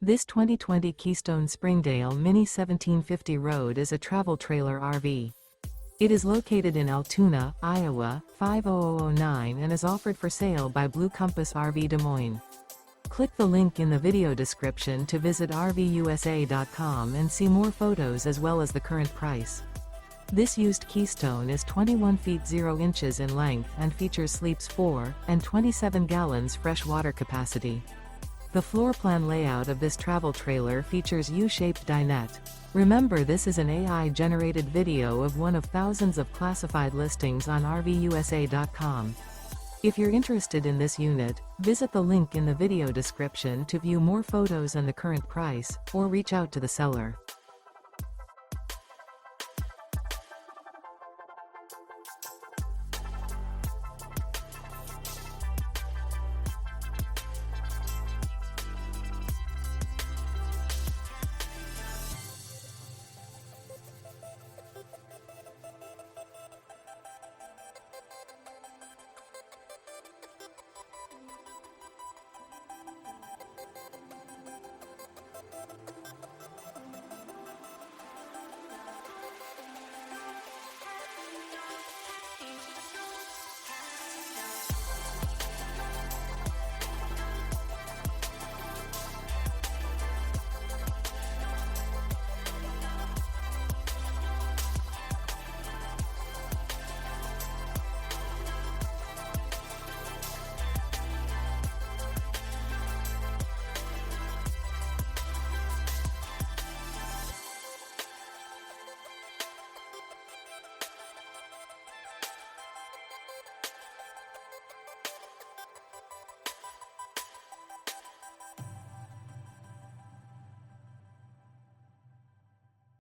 This 2020 Keystone Springdale Mini 1750 Road is a travel trailer RV. It is located in Altoona, Iowa, 50009 and is offered for sale by Blue Compass RV Des Moines. Click the link in the video description to visit RVUSA.com and see more photos as well as the current price. This used Keystone is 21 feet 0 inches in length and features sleeps 4 and 27 gallons fresh water capacity. The floor plan layout of this travel trailer features U-Shaped Dinette. Remember, this is an AI-generated video of one of thousands of classified listings on RVUSA.com. If you're interested in this unit, visit the link in the video description to view more photos and the current price, or reach out to the seller.